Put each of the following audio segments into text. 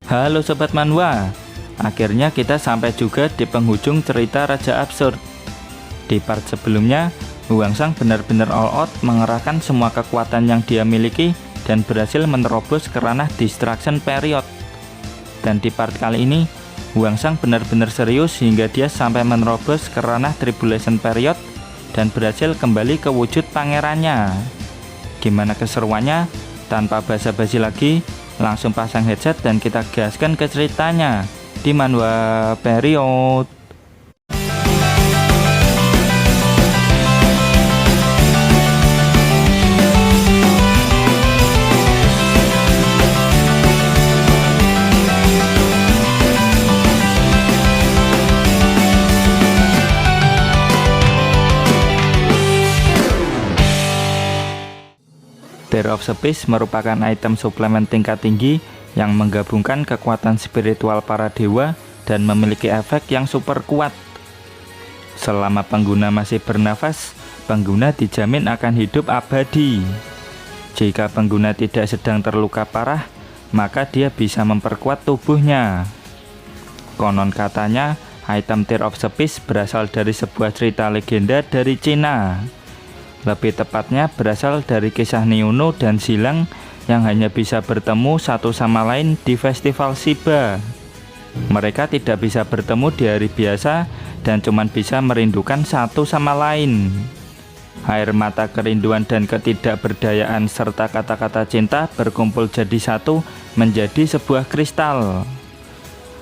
Halo Sobat Manhwa, akhirnya kita sampai juga di penghujung cerita Raja Absurd. Di part sebelumnya, Hwangsang benar-benar all out mengerahkan semua kekuatan yang dia miliki dan berhasil menerobos ke ranah Distraction Period. Dan di part kali ini, Hwangsang benar-benar serius hingga dia sampai menerobos ke ranah Tribulation Period dan berhasil kembali ke wujud pangerannya. Gimana keseruannya? Tanpa basa-basi lagi, langsung pasang headset dan kita gaskan ke ceritanya di Manhwa Period. Tear of Space merupakan item suplemen tingkat tinggi yang menggabungkan kekuatan spiritual para dewa dan memiliki efek yang super kuat. Selama pengguna masih bernafas, pengguna dijamin akan hidup abadi. Jika pengguna tidak sedang terluka parah, maka dia bisa memperkuat tubuhnya. Konon katanya, item Tear of Space berasal dari sebuah cerita legenda dari Cina. Lebih tepatnya berasal dari kisah Niuno dan Zilang yang hanya bisa bertemu satu sama lain di festival Shiba. Mereka tidak bisa bertemu di hari biasa dan cuma bisa merindukan satu sama lain. Air mata kerinduan dan ketidakberdayaan serta kata-kata cinta berkumpul jadi satu menjadi sebuah kristal.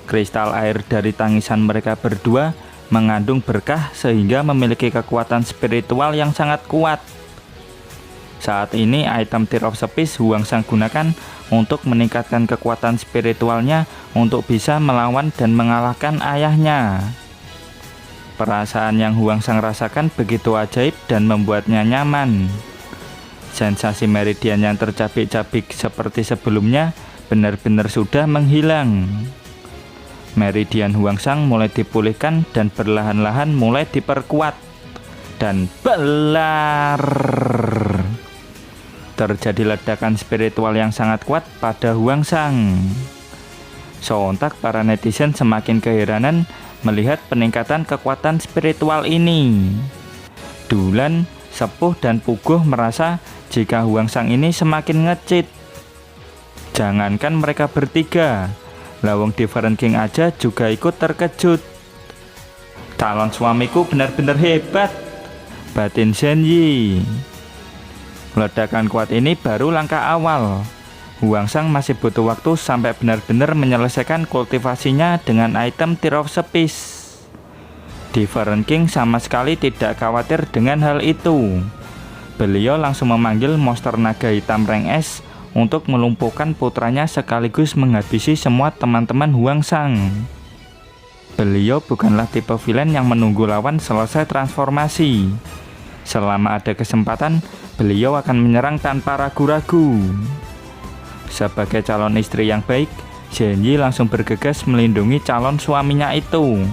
Kristal air dari tangisan mereka berdua mengandung berkah sehingga memiliki kekuatan spiritual yang sangat kuat. Saat ini item Tear of Space Hwangsang gunakan untuk meningkatkan kekuatan spiritualnya untuk bisa melawan dan mengalahkan ayahnya. Perasaan yang Hwangsang rasakan begitu ajaib dan membuatnya nyaman. Sensasi meridian yang tercabik-cabik seperti sebelumnya benar-benar sudah menghilang. Meridian Hwangsang mulai dipulihkan dan perlahan-lahan mulai diperkuat. Dan belar! Terjadi ledakan spiritual yang sangat kuat pada Hwangsang. Sontak para netizen semakin keheranan melihat peningkatan kekuatan spiritual ini. Dulan, Sepuh, dan Puguh merasa jika Hwangsang ini semakin nge-cheat. Jangankan mereka bertiga, Lawang Different King aja juga ikut terkejut. Calon suamiku benar-benar hebat, batin Zhenyi. Ledakan kuat ini baru langkah awal. Hwangsang masih butuh waktu sampai benar-benar menyelesaikan kultivasinya dengan item Tear of Space. Different King sama sekali tidak khawatir dengan hal itu. Beliau langsung memanggil monster naga hitam rank S untuk melumpuhkan putranya sekaligus menghabisi semua teman-teman Hwangsang. Beliau bukanlah tipe villain yang menunggu lawan selesai transformasi. Selama ada kesempatan, beliau akan menyerang tanpa ragu-ragu. Sebagai calon istri yang baik, Zhenyi langsung bergegas melindungi calon suaminya itu.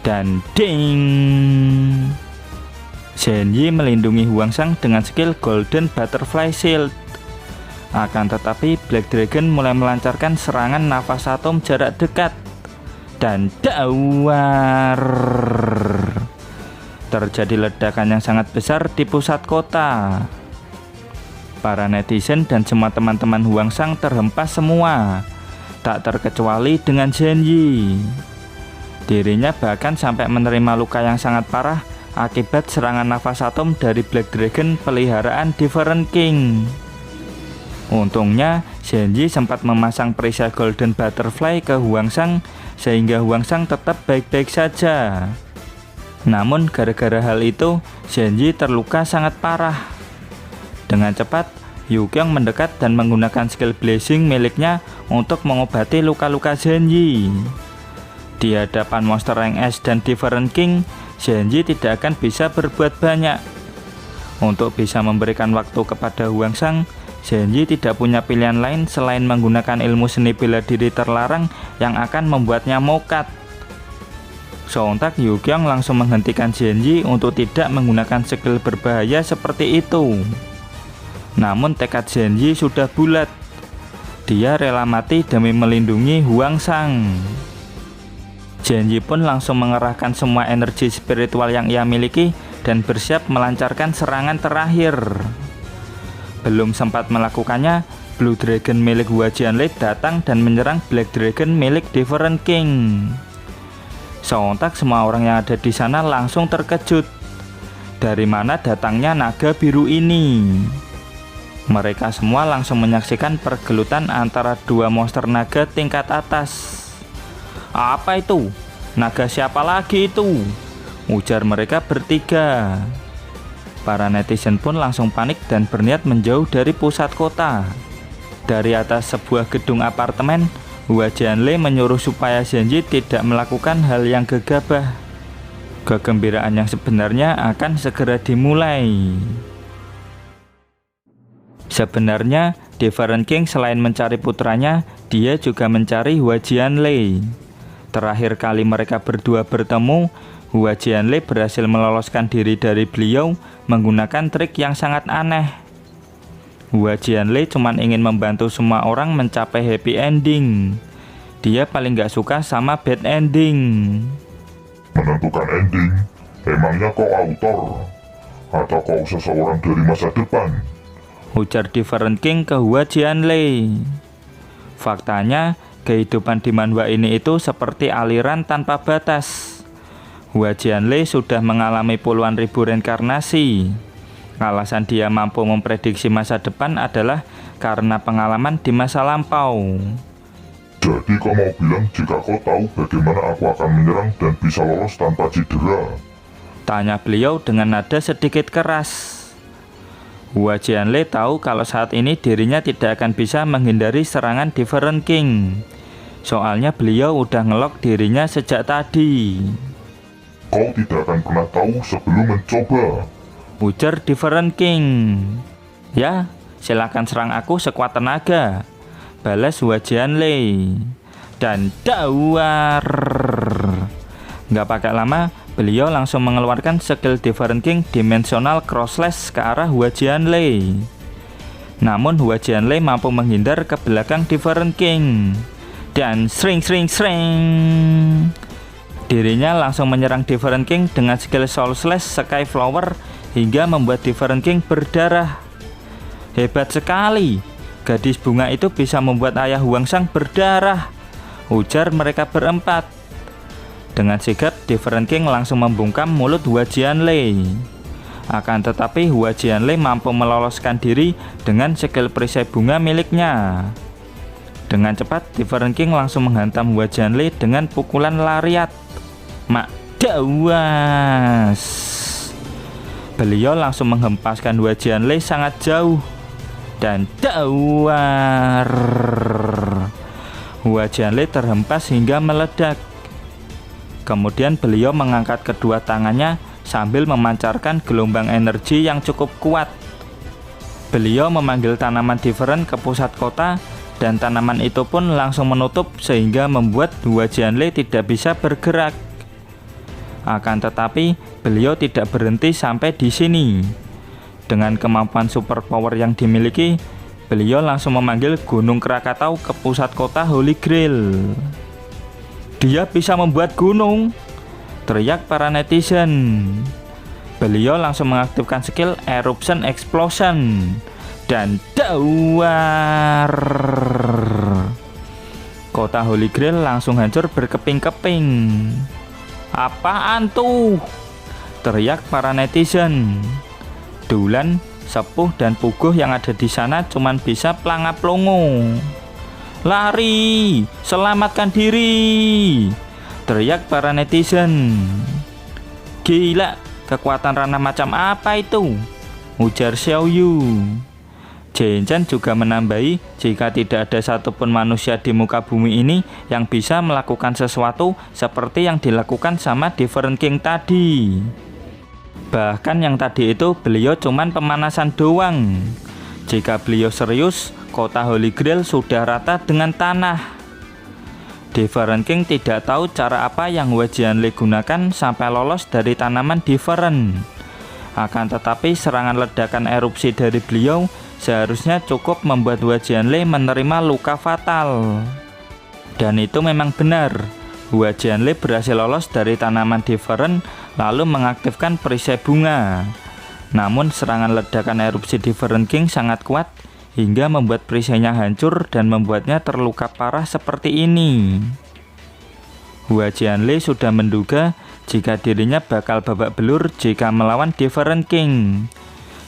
Dan ding! Zhenyi melindungi Hwangsang dengan skill Golden Butterfly Shield. Akan tetapi Black Dragon mulai melancarkan serangan nafas atom jarak dekat. Dan dawar! Terjadi ledakan yang sangat besar di pusat kota. Para netizen dan semua teman-teman Hwangsang terhempas semua, tak terkecuali dengan Zhenyi. Dirinya bahkan sampai menerima luka yang sangat parah akibat serangan nafas atom dari Black Dragon peliharaan Different King. Untungnya Zhenyi sempat memasang perisai Golden Butterfly ke Hwangsang sehingga Hwangsang tetap baik-baik saja. Namun gara-gara hal itu Zhenyi terluka sangat parah. Dengan cepat Yukyong mendekat dan menggunakan skill Blazing miliknya untuk mengobati luka-luka Zhenyi. Di hadapan monster rank S dan Different King, Zhenyi tidak akan bisa berbuat banyak. Untuk bisa memberikan waktu kepada Hwangsang, Zhenyi tidak punya pilihan lain selain menggunakan ilmu seni bela diri terlarang yang akan membuatnya mokat. Sontak Yukyong langsung menghentikan Zhenyi untuk tidak menggunakan skill berbahaya seperti itu. Namun tekad Zhenyi sudah bulat. Dia rela mati demi melindungi Huangsang. Jianyi pun langsung mengerahkan semua energi spiritual yang ia miliki dan bersiap melancarkan serangan terakhir. Belum sempat melakukannya, Blue Dragon milik Hua Jianlei datang dan menyerang Black Dragon milik Different King. Sontak semua orang yang ada di sana langsung terkejut. Dari mana datangnya naga biru ini? Mereka semua langsung menyaksikan pergelutan antara dua monster naga tingkat atas. Apa itu? Naga siapa lagi itu? Ujar mereka bertiga. Para netizen pun langsung panik dan berniat menjauh dari pusat kota. Dari atas sebuah gedung apartemen, Hua Jianlei menyuruh supaya Jianyi tidak melakukan hal yang gegabah. Kegembiraan yang sebenarnya akan segera dimulai. Sebenarnya, Different King selain mencari putranya, dia juga mencari Hua Jianlei. Terakhir kali mereka berdua bertemu, Hua Jianlei berhasil meloloskan diri dari beliau menggunakan trik yang sangat aneh. Hua Jianlei cuma ingin membantu semua orang mencapai happy ending. Dia paling gak suka sama bad ending. Menentukan ending, emangnya kau autor? Atau kau seseorang dari masa depan? Ujar Different King ke Hua Jianlei. Faktanya, kehidupan di manhwa ini itu seperti aliran tanpa batas. Hua Jianlei sudah mengalami puluhan ribu reinkarnasi. Alasan dia mampu memprediksi masa depan adalah karena pengalaman di masa lampau. Jadi kau mau bilang jika kau tahu bagaimana aku akan menyerang dan bisa lolos tanpa cedera? Tanya beliau dengan nada sedikit keras. Hua Jianlei tahu kalau saat ini dirinya tidak akan bisa menghindari serangan Different King. Soalnya beliau udah ngelok dirinya sejak tadi. Kau tidak akan pernah tahu sebelum mencoba, ujar Different King. Ya, silakan serang aku sekuat tenaga, balas Hua Jianlei. Dan dawar. Nggak pakai lama, beliau langsung mengeluarkan skill Different King Dimensional Crosslash ke arah Hua Jianlei. Namun Hua Jianlei mampu menghindar ke belakang Different King. Dan sring. Dirinya langsung menyerang Different King dengan skill Soul Slash Sky Flower hingga membuat Different King berdarah. Hebat sekali, gadis bunga itu bisa membuat ayah Huangsang berdarah, ujar mereka berempat. Dengan sigap, Different King langsung membungkam mulut Hua Jianlei. Akan tetapi Hua Jianlei mampu meloloskan diri dengan skill perisai bunga miliknya. Dengan cepat, Different King langsung menghantam Hua Jianlei dengan pukulan lariat. Mak dawas. Beliau langsung menghempaskan Hua Jianlei sangat jauh. Dan dawar. Hua Jianlei terhempas hingga meledak. Kemudian beliau mengangkat kedua tangannya sambil memancarkan gelombang energi yang cukup kuat. Beliau memanggil tanaman Different ke pusat kota dan tanaman itu pun langsung menutup sehingga membuat Hua Jianlei tidak bisa bergerak. Akan tetapi beliau tidak berhenti sampai di sini. Dengan kemampuan super power yang dimiliki, beliau langsung memanggil Gunung Krakatau ke pusat kota Holy Grail. Dia bisa membuat gunung, teriak para netizen. Beliau langsung mengaktifkan skill Eruption Explosion. Dan dawar. Kota Holy Grail langsung hancur berkeping-keping. Apaan tuh? Teriak para netizen. Dulan, Sepuh, dan Puguh yang ada di sana cuman bisa pelangap-longo. Lari, selamatkan diri, teriak para netizen. Gila, kekuatan ranah macam apa itu? Ujar Xiaoyu. Zhenchan juga menambahi, jika tidak ada satupun manusia di muka bumi ini yang bisa melakukan sesuatu seperti yang dilakukan sama Different King tadi. Bahkan yang tadi itu beliau cuman pemanasan doang. Jika beliau serius, kota Holy Grail sudah rata dengan tanah. Different King tidak tahu cara apa yang Hua Jianlei gunakan sampai lolos dari tanaman Different. Akan tetapi serangan ledakan erupsi dari beliau seharusnya cukup membuat Hua Jianlei menerima luka fatal. Dan itu memang benar. Hua Jianlei berhasil lolos dari tanaman Different lalu mengaktifkan perisai bunga. Namun serangan ledakan erupsi Different King sangat kuat hingga membuat perisainya hancur dan membuatnya terluka parah seperti ini. Hua Jianlei sudah menduga jika dirinya bakal babak belur jika melawan Different King.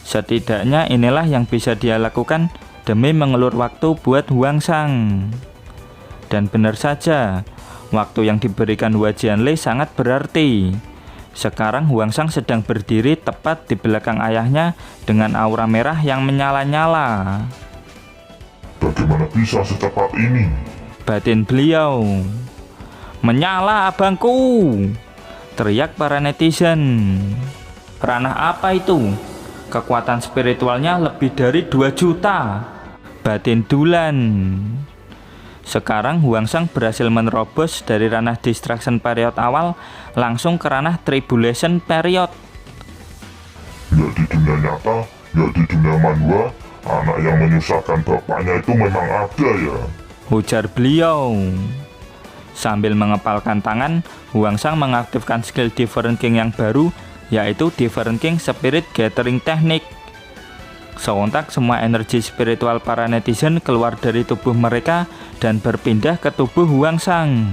Setidaknya inilah yang bisa dia lakukan demi mengelur waktu buat Huangsang. Dan benar saja, waktu yang diberikan Hua Jianlei sangat berarti. Sekarang Huangsang sedang berdiri tepat di belakang ayahnya dengan aura merah yang menyala-nyala. Bagaimana bisa secepat ini? Batin beliau. Menyala abangku, teriak para netizen. Ranah apa itu? Kekuatan spiritualnya lebih dari 2 juta. Batin Dulan. Sekarang Huangsang berhasil menerobos dari ranah Distraction Period awal langsung ke ranah Tribulation Period. Ya di dunia nyata, ya di dunia manhwa, anak yang menyusahkan bapaknya itu memang ada ya, ujar beliau. Sambil mengepalkan tangan, Huangsang mengaktifkan skill Different King yang baru, yaitu Different King Spirit Gathering Technique. Sontak semua energi spiritual para netizen keluar dari tubuh mereka dan berpindah ke tubuh Huangsang.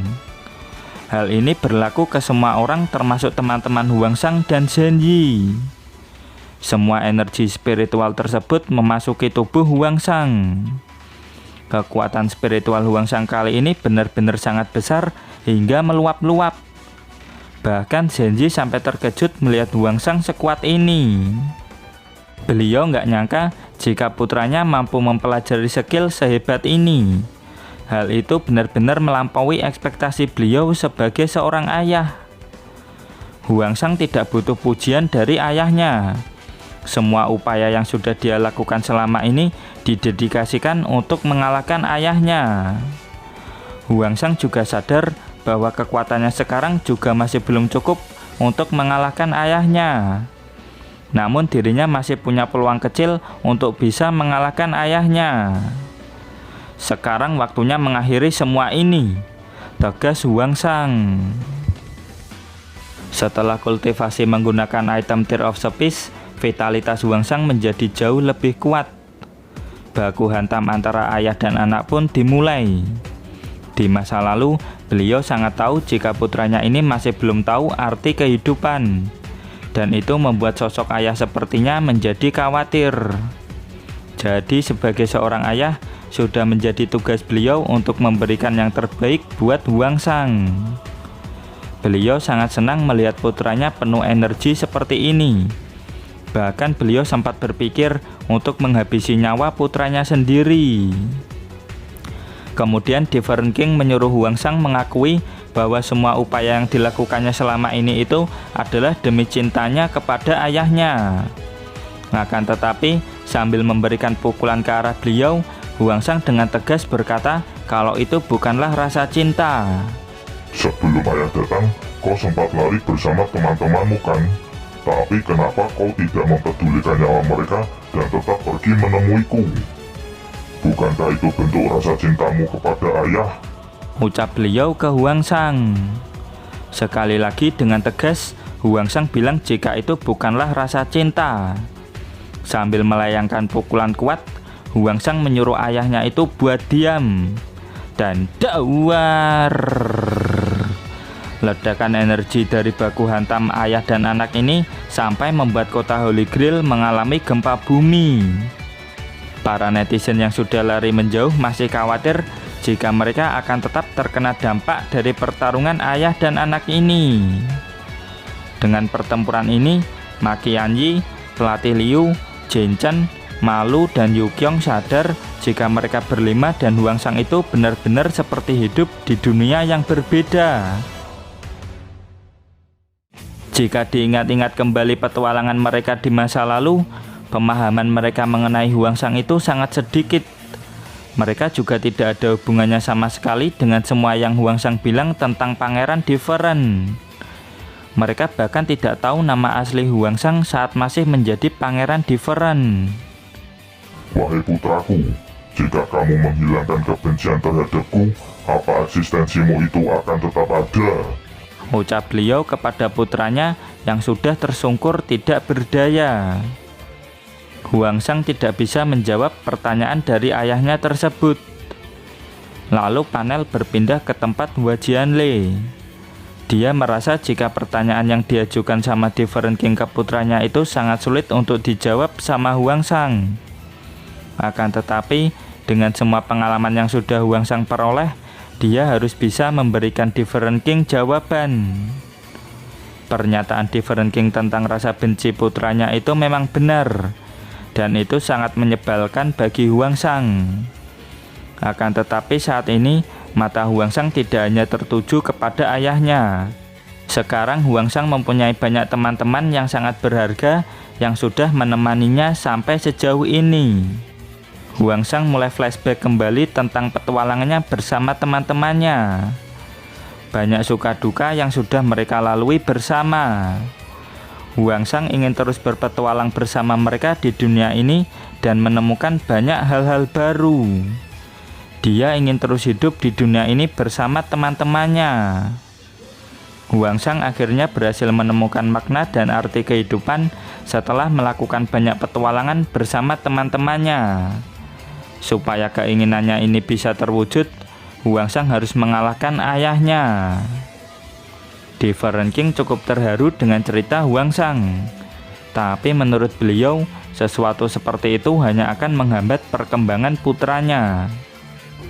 Hal ini berlaku ke semua orang termasuk teman-teman Huangsang dan Zenji. Semua energi spiritual tersebut memasuki tubuh Huangsang. Kekuatan spiritual Huangsang kali ini benar-benar sangat besar hingga meluap-luap. Bahkan Zenji sampai terkejut melihat Huangsang sekuat ini. Beliau nggak nyangka jika putranya mampu mempelajari skill sehebat ini. Hal itu benar-benar melampaui ekspektasi beliau sebagai seorang ayah. Huangsang tidak butuh pujian dari ayahnya. Semua upaya yang sudah dia lakukan selama ini didedikasikan untuk mengalahkan ayahnya. Huangsang juga sadar bahwa kekuatannya sekarang juga masih belum cukup untuk mengalahkan ayahnya. Namun dirinya masih punya peluang kecil untuk bisa mengalahkan ayahnya. Sekarang waktunya mengakhiri semua ini, tegas Huangsang. Setelah kultivasi menggunakan item Tear of Speech, vitalitas Huangsang menjadi jauh lebih kuat. Baku hantam antara ayah dan anak pun dimulai. Di masa lalu, beliau sangat tahu jika putranya ini masih belum tahu arti kehidupan. Dan itu membuat sosok ayah sepertinya menjadi khawatir. Jadi sebagai seorang ayah, sudah menjadi tugas beliau untuk memberikan yang terbaik buat Huangsang. Beliau sangat senang melihat putranya penuh energi seperti ini. Bahkan beliau sempat berpikir untuk menghabisi nyawa putranya sendiri. Kemudian Different King menyuruh Huangsang mengakui bahwa semua upaya yang dilakukannya selama ini itu adalah demi cintanya kepada ayahnya. Akan tetapi, sambil memberikan pukulan ke arah beliau, Huangsang dengan tegas berkata kalau itu bukanlah rasa cinta. Sebelum ayah datang, kau sempat lari bersama teman-temanmu kan? Tapi kenapa kau tidak mempedulikan nyawa mereka dan tetap pergi menemuiku? Bukankah itu bentuk rasa cintamu kepada ayah? Ucap beliau ke Huangsang. Sekali lagi dengan tegas, Huangsang bilang jika itu bukanlah rasa cinta. Sambil melayangkan pukulan kuat, Huangsang menyuruh ayahnya itu buat diam. Dan dawar. Ledakan energi dari baku hantam ayah dan anak ini sampai membuat kota Holy Grail mengalami gempa bumi. Para netizen yang sudah lari menjauh masih khawatir jika mereka akan tetap terkena dampak dari pertarungan ayah dan anak ini. Dengan pertempuran ini, Ma Qianyi, pelatih Liu, Jin Chen, Ma Lu, dan Yu Qiong sadar jika mereka berlima dan Huangsang itu benar-benar seperti hidup di dunia yang berbeda. Jika diingat-ingat kembali petualangan mereka di masa lalu, pemahaman mereka mengenai Huangsang itu sangat sedikit. Mereka juga tidak ada hubungannya sama sekali dengan semua yang Huangsang bilang tentang Pangeran Different. Mereka bahkan tidak tahu nama asli Huangsang saat masih menjadi Pangeran Different. Wahai putraku, jika kamu menghilangkan kebencian terhadapku, apa eksistensimu itu akan tetap ada? Ucap beliau kepada putranya yang sudah tersungkur tidak berdaya. Huangsang tidak bisa menjawab pertanyaan dari ayahnya tersebut. Lalu panel berpindah ke tempat Hua Jianlei. Dia merasa jika pertanyaan yang diajukan sama Different King ke putranya itu sangat sulit untuk dijawab sama Huangsang. Akan tetapi, dengan semua pengalaman yang sudah Huangsang peroleh, dia harus bisa memberikan Different King jawaban. Pernyataan Different King tentang rasa benci putranya itu memang benar, dan itu sangat menyebalkan bagi Huangsang. Akan tetapi saat ini, mata Huangsang tidak hanya tertuju kepada ayahnya. Sekarang Huangsang mempunyai banyak teman-teman yang sangat berharga yang sudah menemaninya sampai sejauh ini. Huangsang mulai flashback kembali tentang petualangannya bersama teman-temannya. Banyak suka duka yang sudah mereka lalui bersama. Huangsang ingin terus berpetualang bersama mereka di dunia ini dan menemukan banyak hal-hal baru. Dia ingin terus hidup di dunia ini bersama teman-temannya. Huangsang akhirnya berhasil menemukan makna dan arti kehidupan setelah melakukan banyak petualangan bersama teman-temannya. Supaya keinginannya ini bisa terwujud, Huangsang harus mengalahkan ayahnya. Different King cukup terharu dengan cerita Huangsang. Tapi menurut beliau, sesuatu seperti itu hanya akan menghambat perkembangan putranya.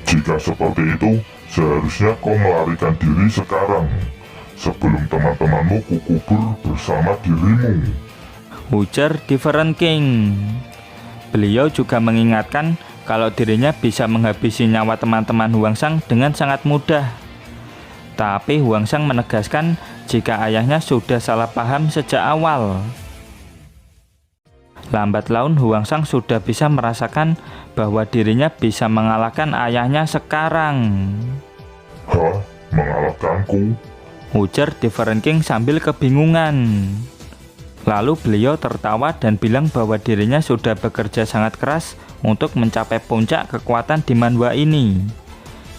Jika seperti itu, seharusnya kau melarikan diri sekarang, sebelum teman-temanmu kukubur bersama dirimu, ujar Different King. Beliau juga mengingatkan kalau dirinya bisa menghabisi nyawa teman-teman Huangsang dengan sangat mudah. Tapi Huangsang menegaskan jika ayahnya sudah salah paham sejak awal. Lambat laun Huangsang sudah bisa merasakan bahwa dirinya bisa mengalahkan ayahnya sekarang. Hah? Mengalahkanku? Ujar Different King sambil kebingungan. Lalu beliau tertawa dan bilang bahwa dirinya sudah bekerja sangat keras untuk mencapai puncak kekuatan di manhwa ini.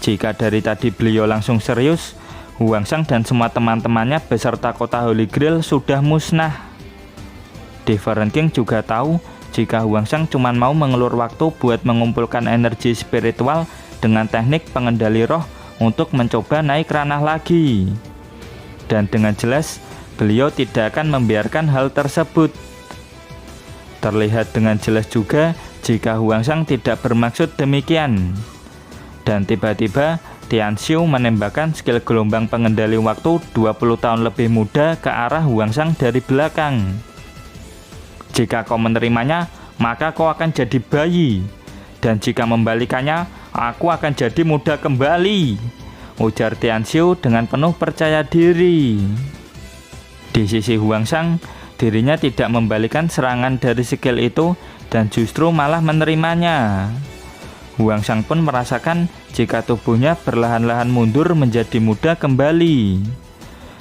Jika dari tadi beliau langsung serius, Huangsang dan semua teman-temannya beserta kota Holy Grail sudah musnah. Different King juga tahu jika Huangsang cuma mau mengelur waktu buat mengumpulkan energi spiritual dengan teknik pengendali roh untuk mencoba naik ranah lagi. Dan dengan jelas, beliau tidak akan membiarkan hal tersebut. Terlihat dengan jelas juga jika Huangsang tidak bermaksud demikian. Dan tiba-tiba Tian Xiu menembakkan skill gelombang pengendali waktu 20 tahun lebih muda ke arah Huangsang dari belakang. Jika kau menerimanya, maka kau akan jadi bayi. Dan jika membalikannya, aku akan jadi muda kembali, ujar Tian Xiu dengan penuh percaya diri. Di sisi Huangsang, dirinya tidak membalikan serangan dari skill itu dan justru malah menerimanya. Huangsang pun merasakan jika tubuhnya perlahan-lahan mundur menjadi muda kembali.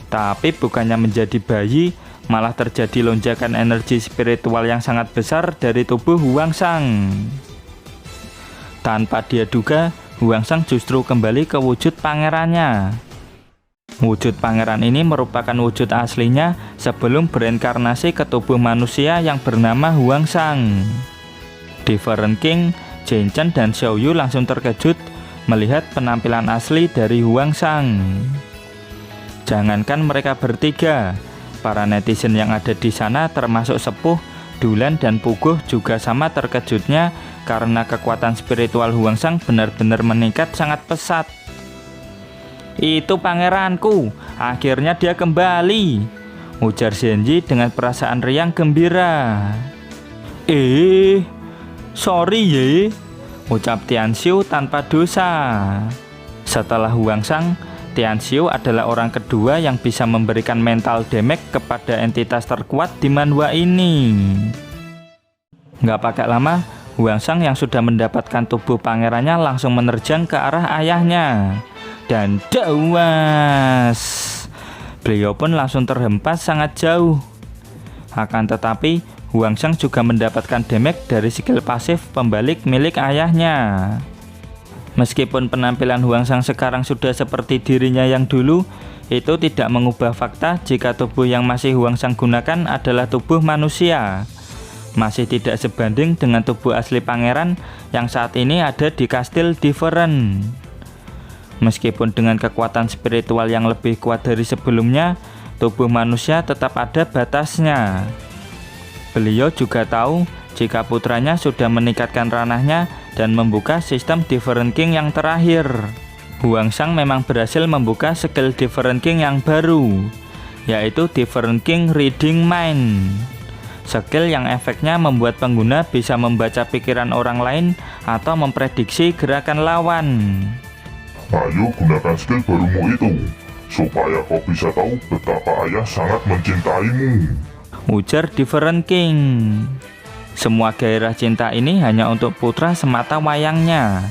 Tapi bukannya menjadi bayi, malah terjadi lonjakan energi spiritual yang sangat besar dari tubuh Huangsang. Tanpa dia duga, Huangsang justru kembali ke wujud pangerannya. Wujud pangeran ini merupakan wujud aslinya sebelum bereinkarnasi ke tubuh manusia yang bernama Huangsang. Different King, Jin Chen dan Xiao Yu langsung terkejut melihat penampilan asli dari Huangsang. Jangankan mereka bertiga, para netizen yang ada di sana termasuk Sepuh, Dulan dan Puguh juga sama terkejutnya karena kekuatan spiritual Huangsang benar-benar meningkat sangat pesat. Itu pangeranku, akhirnya dia kembali, ujar Zenji dengan perasaan riang gembira. Sorry ye, ucap Tian Xiu tanpa dosa. Setelah Huangsang, Tian Xiu adalah orang kedua yang bisa memberikan mental damage kepada entitas terkuat di manhwa ini. Nggak pakai lama, Huangsang yang sudah mendapatkan tubuh pangerannya langsung menerjang ke arah ayahnya. Dan dawas, beliau pun langsung terhempas sangat jauh. Akan tetapi, Huangsang juga mendapatkan damage dari skill pasif pembalik milik ayahnya. Meskipun penampilan Huangsang sekarang sudah seperti dirinya yang dulu, itu tidak mengubah fakta jika tubuh yang masih Huangsang gunakan adalah tubuh manusia. Masih tidak sebanding dengan tubuh asli pangeran yang saat ini ada di Kastil Different. Meskipun dengan kekuatan spiritual yang lebih kuat dari sebelumnya, tubuh manusia tetap ada batasnya. Beliau juga tahu jika putranya sudah meningkatkan ranahnya dan membuka sistem Different King yang terakhir. Huangsang memang berhasil membuka skill Different King yang baru, yaitu Different King Reading Mind. Skill yang efeknya membuat pengguna bisa membaca pikiran orang lain atau memprediksi gerakan lawan. Ayo gunakan skill barumu itu, supaya kau bisa tahu betapa ayah sangat mencintaimu, ujar Different King. Semua gairah cinta ini hanya untuk putra semata wayangnya.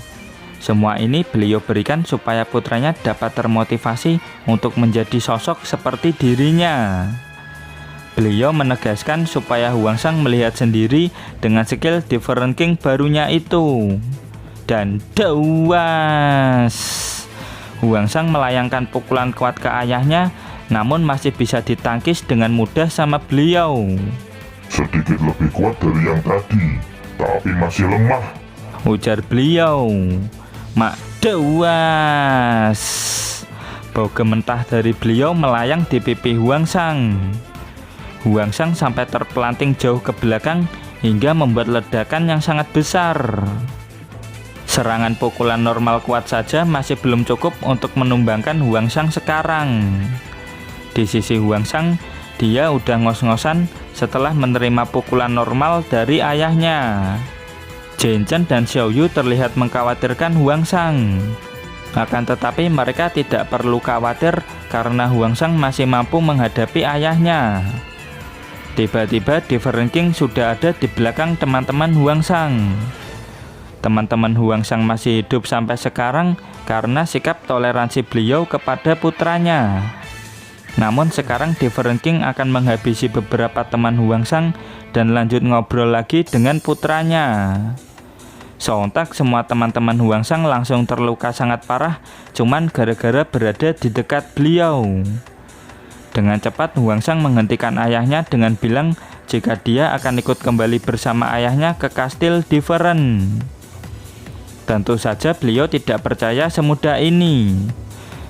Semua ini beliau berikan supaya putranya dapat termotivasi untuk menjadi sosok seperti dirinya. Beliau menegaskan supaya Huangsang melihat sendiri dengan skill Different King barunya itu. Dan dawas, Huangsang melayangkan pukulan kuat ke ayahnya, namun masih bisa ditangkis dengan mudah sama beliau. Sedikit lebih kuat dari yang tadi, tapi masih lemah, ujar beliau. Mak dawas. Bau gementah dari beliau melayang di pipi Huangsang. Huangsang sampai terpelanting jauh ke belakang hingga membuat ledakan yang sangat besar. Serangan pukulan normal kuat saja masih belum cukup untuk menumbangkan Huangsang sekarang. Di sisi Huangsang, dia udah ngos-ngosan setelah menerima pukulan normal dari ayahnya. Jin Chen dan Xiao Yu terlihat mengkhawatirkan Huangsang. Akan tetapi mereka tidak perlu khawatir karena Huangsang masih mampu menghadapi ayahnya. Tiba-tiba Different King sudah ada di belakang teman-teman Huangsang. Teman-teman Huangsang masih hidup sampai sekarang karena sikap toleransi beliau kepada putranya. Namun sekarang Different King akan menghabisi beberapa teman Huangsang dan lanjut ngobrol lagi dengan putranya. Sontak semua teman-teman Huangsang langsung terluka sangat parah cuman gara-gara berada di dekat beliau. Dengan cepat Huangsang menghentikan ayahnya dengan bilang jika dia akan ikut kembali bersama ayahnya ke Kastil Different. Tentu saja beliau tidak percaya semudah ini.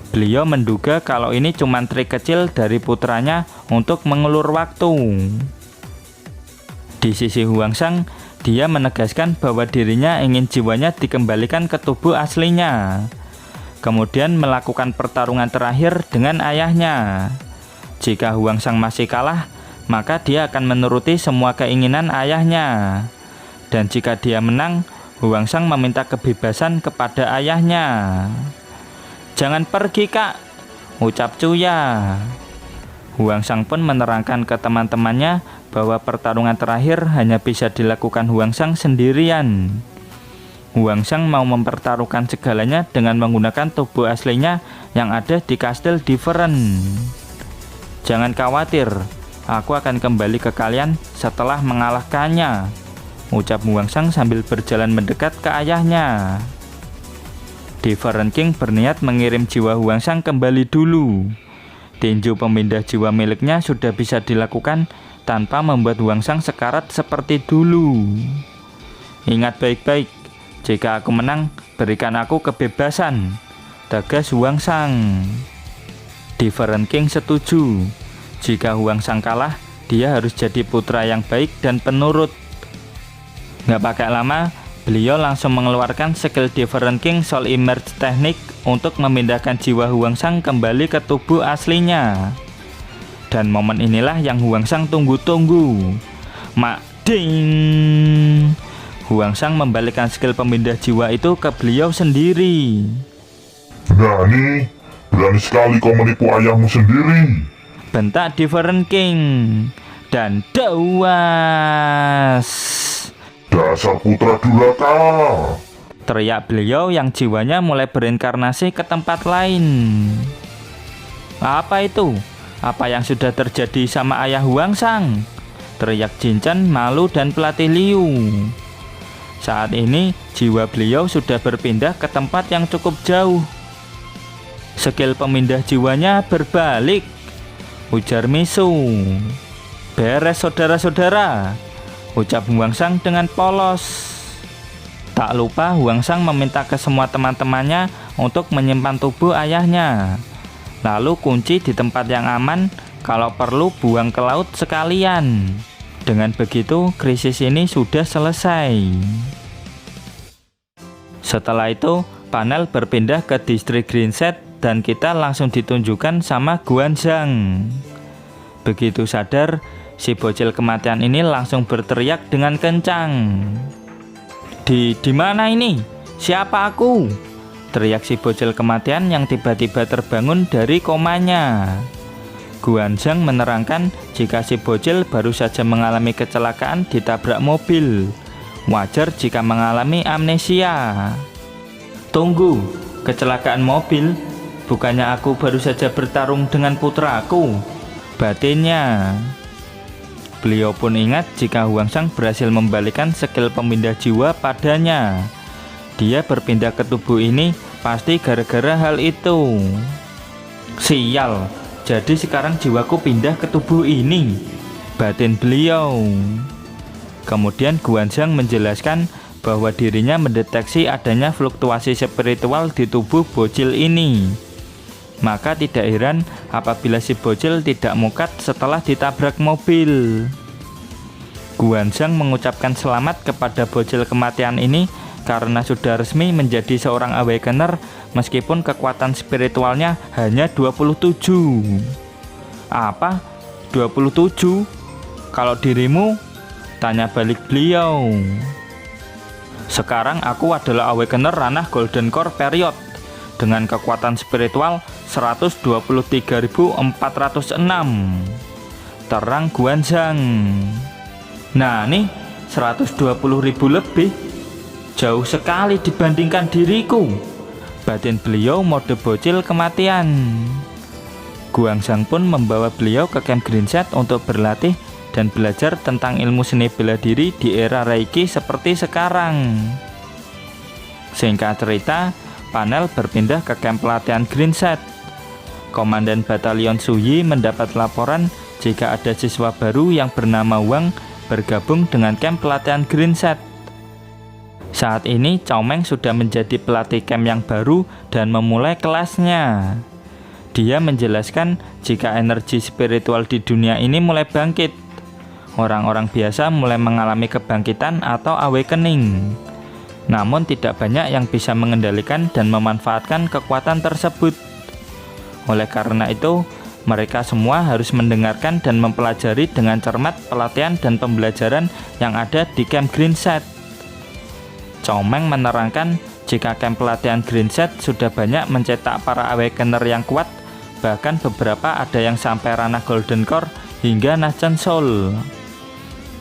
Beliau menduga kalau ini cuma trik kecil dari putranya untuk mengulur waktu. Di sisi Huangsang, dia menegaskan bahwa dirinya ingin jiwanya dikembalikan ke tubuh aslinya. Kemudian melakukan pertarungan terakhir dengan ayahnya. Jika Huangsang masih kalah, maka dia akan menuruti semua keinginan ayahnya. Dan jika dia menang, Huangsang meminta kebebasan kepada ayahnya. Jangan pergi kak, ucap Cuya. Huangsang pun menerangkan ke teman-temannya bahwa pertarungan terakhir hanya bisa dilakukan Huangsang sendirian. Huangsang mau mempertaruhkan segalanya dengan menggunakan tubuh aslinya yang ada di Kastil Different. Jangan khawatir, aku akan kembali ke kalian setelah mengalahkannya, ucap Huangsang sambil berjalan mendekat ke ayahnya. Different King berniat mengirim jiwa Huangsang kembali dulu. Tinju pemindah jiwa miliknya sudah bisa dilakukan tanpa membuat Huangsang sekarat seperti dulu. Ingat baik-baik, jika aku menang, berikan aku kebebasan, tegas Huangsang. Different King setuju. Jika Huangsang kalah, dia harus jadi putra yang baik dan penurut. Nggak pakai lama, beliau langsung mengeluarkan skill Different King Soul Emerge Technique untuk memindahkan jiwa Huangsang kembali ke tubuh aslinya. Dan momen inilah yang Huangsang tunggu-tunggu. Mak ding! Huangsang membalikkan skill pemindah jiwa itu ke beliau sendiri. Nani, berani sekali kau menipu ayahmu sendiri, bentak Different King. Dan dawas, dasar putra durhaka, teriak beliau yang jiwanya mulai berinkarnasi ke tempat lain. Apa itu? Apa yang sudah terjadi sama ayah Huangsang? teriak Jinchan malu dan pelatih Liu. Saat ini jiwa beliau sudah berpindah ke tempat yang cukup jauh. Skill pemindah jiwanya berbalik, ujar Misu. Beres saudara-saudara, ucap Huangsang dengan polos. Tak lupa Huangsang meminta ke semua teman-temannya untuk menyimpan tubuh ayahnya, lalu kunci di tempat yang aman, kalau perlu buang ke laut sekalian. Dengan begitu krisis ini sudah selesai. Setelah itu panel berpindah ke distrik Greenset dan kita langsung ditunjukkan sama Guanzhang. Begitu sadar, si bocil kematian ini langsung berteriak dengan kencang. Di mana ini? Siapa aku? Teriak si bocil kematian yang tiba-tiba terbangun dari komanya. Guanzhang menerangkan jika si bocil baru saja mengalami kecelakaan ditabrak mobil. Wajar jika mengalami amnesia. Tunggu, kecelakaan mobil? Bukannya aku baru saja bertarung dengan putraku, batinnya. Beliau pun ingat jika Huangsang berhasil membalikan skill pemindah jiwa padanya. Dia berpindah ke tubuh ini pasti gara-gara hal itu. Sial, jadi sekarang jiwaku pindah ke tubuh ini, batin beliau. Kemudian Guanzhang menjelaskan bahwa dirinya mendeteksi adanya fluktuasi spiritual di tubuh bocil ini. Maka tidak heran apabila si bocil tidak mukat setelah ditabrak mobil. Guanzhang mengucapkan selamat kepada bocil kematian ini karena sudah resmi menjadi seorang awakener meskipun kekuatan spiritualnya hanya 27. Apa? 27? Kalau dirimu? Tanya balik beliau. Sekarang aku adalah awakener ranah Golden Core Period dengan kekuatan spiritual 123.406. Terang Guanzhang. Nah nih 120.000 lebih, jauh sekali dibandingkan diriku, batin beliau mode bocil kematian. Guanzhang pun membawa beliau ke camp Greenset untuk berlatih dan belajar tentang ilmu seni bela diri di era Reiki seperti sekarang. Singkat cerita, panel berpindah ke camp pelatihan Greenset. Komandan Batalion Suyi mendapat laporan jika ada siswa baru yang bernama Wang bergabung dengan camp pelatihan Greenset. Saat ini Cao Meng sudah menjadi pelatih camp yang baru dan memulai kelasnya. Dia menjelaskan jika energi spiritual di dunia ini mulai bangkit. Orang-orang biasa mulai mengalami kebangkitan atau awakening. Namun tidak banyak yang bisa mengendalikan dan memanfaatkan kekuatan tersebut. Oleh karena itu, mereka semua harus mendengarkan dan mempelajari dengan cermat pelatihan dan pembelajaran yang ada di camp Greenset. Cao Meng menerangkan jika camp pelatihan Greenset sudah banyak mencetak para awakener yang kuat, bahkan beberapa ada yang sampai ranah Golden Core hingga Nachen Soul.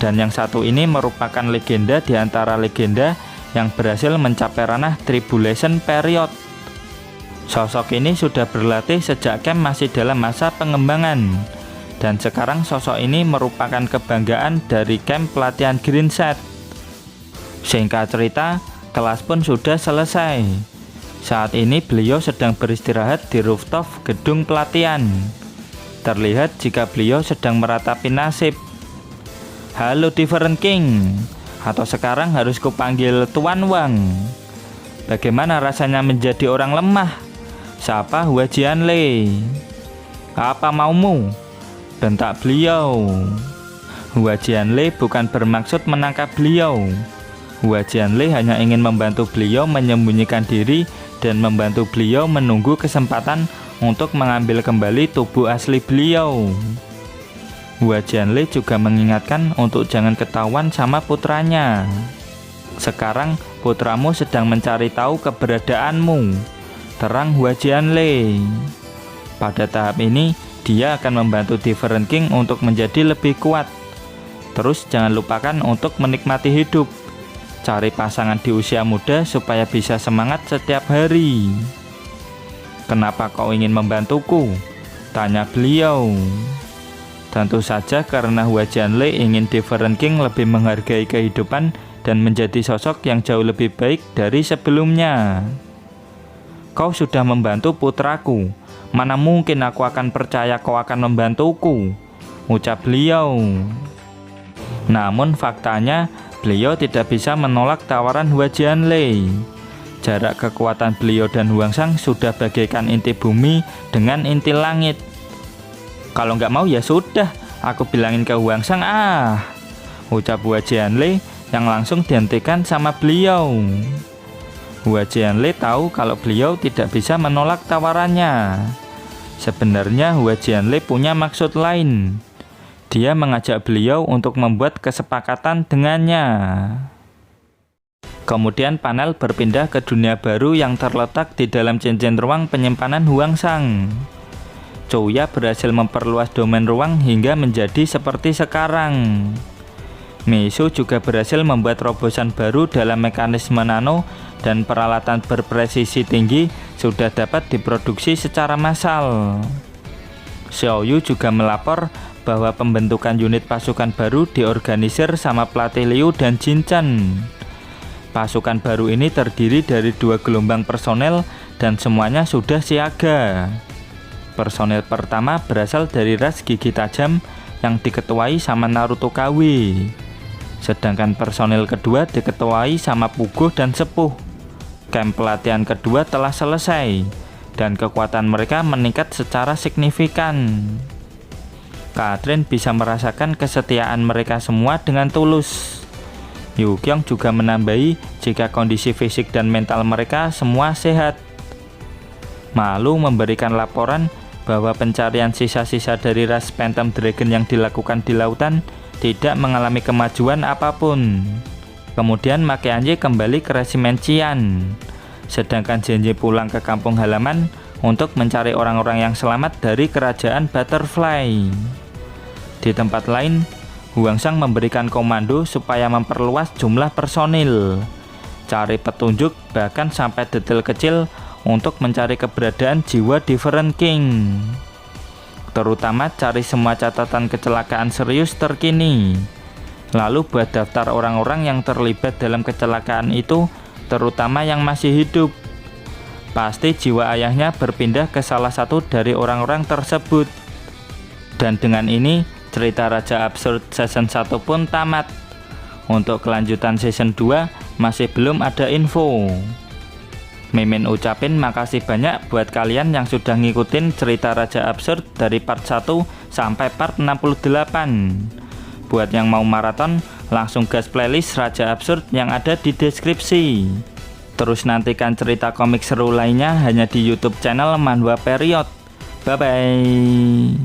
Dan yang satu ini merupakan legenda di antara legenda yang berhasil mencapai ranah Tribulation Period. Sosok ini sudah berlatih sejak camp masih dalam masa pengembangan, dan sekarang sosok ini merupakan kebanggaan dari camp pelatihan Greenset. Singkat cerita, kelas pun sudah selesai. Saat ini beliau sedang beristirahat di rooftop gedung pelatihan. Terlihat jika beliau sedang meratapi nasib. Halo Different King, atau sekarang harus kupanggil Tuan Wang. Bagaimana rasanya menjadi orang lemah? Sapa Hua Jianlei. Apa maumu? Bentak beliau. Hua Jianlei bukan bermaksud menangkap beliau. Hua Jianlei hanya ingin membantu beliau menyembunyikan diri dan membantu beliau menunggu kesempatan untuk mengambil kembali tubuh asli beliau. Hua Jianlei juga mengingatkan untuk jangan ketahuan sama putranya. Sekarang putramu sedang mencari tahu keberadaanmu, terang Hua Jianlei. Pada tahap ini, dia akan membantu Different King untuk menjadi lebih kuat. Terus jangan lupakan untuk menikmati hidup. Cari pasangan di usia muda supaya bisa semangat setiap hari. Kenapa kau ingin membantuku? Tanya beliau. Tentu saja karena Hua Jianlei ingin Different King lebih menghargai kehidupan dan menjadi sosok yang jauh lebih baik dari sebelumnya. Kau sudah membantu putraku, mana mungkin aku akan percaya kau akan membantuku, ucap beliau. Namun faktanya beliau tidak bisa menolak tawaran Hua Jianlei. Jarak kekuatan beliau dan Huangsang sudah bagaikan inti bumi dengan inti langit. Kalau nggak mau ya sudah, aku bilangin ke Huangsang ucap Hua Jianlei yang langsung dihentikan sama beliau. Hua Jianlei tahu kalau beliau tidak bisa menolak tawarannya. Sebenarnya Hua Jianlei punya maksud lain. Dia mengajak beliau untuk membuat kesepakatan dengannya. Kemudian panel berpindah ke dunia baru yang terletak di dalam cincin ruang penyimpanan Huangsang. Chouya berhasil memperluas domain ruang hingga menjadi seperti sekarang. Meisu juga berhasil membuat terobosan baru dalam mekanisme nano dan peralatan berpresisi tinggi sudah dapat diproduksi secara massal. Xiaoyu juga melapor bahwa pembentukan unit pasukan baru diorganisir sama pelatih Liu dan Jin Chen. Pasukan baru ini terdiri dari 2 gelombang personel dan semuanya sudah siaga. Personel pertama berasal dari ras gigi tajam yang diketuai sama Naruto KW. Sedangkan personel kedua diketuai sama Puguh dan Sepuh. Camp pelatihan kedua telah selesai dan kekuatan mereka meningkat secara signifikan. Catherine bisa merasakan kesetiaan mereka semua dengan tulus. Yu Qiong juga menambahi jika kondisi fisik dan mental mereka semua sehat. Malu memberikan laporan bahwa pencarian sisa-sisa dari ras Phantom Dragon yang dilakukan di lautan tidak mengalami kemajuan apapun. Kemudian Makeanje kembali ke resimen Qian, sedangkan Zenji pulang ke kampung halaman untuk mencari orang-orang yang selamat dari kerajaan Butterfly. Di tempat lain, Huangsang memberikan komando supaya memperluas jumlah personil, cari petunjuk bahkan sampai detail kecil untuk mencari keberadaan jiwa Different King. Terutama cari semua catatan kecelakaan serius terkini. Lalu buat daftar orang-orang yang terlibat dalam kecelakaan itu, terutama yang masih hidup. Pasti jiwa ayahnya berpindah ke salah satu dari orang-orang tersebut. Dan dengan ini, cerita Raja Absurd season 1 pun tamat. Untuk kelanjutan season 2 masih belum ada info. Mimin ucapin makasih banyak buat kalian yang sudah ngikutin cerita Raja Absurd dari part 1 sampai part 68. Buat yang mau maraton, langsung gas playlist Raja Absurd yang ada di deskripsi. Terus nantikan cerita komik seru lainnya hanya di YouTube channel Manhwa Period. Bye bye.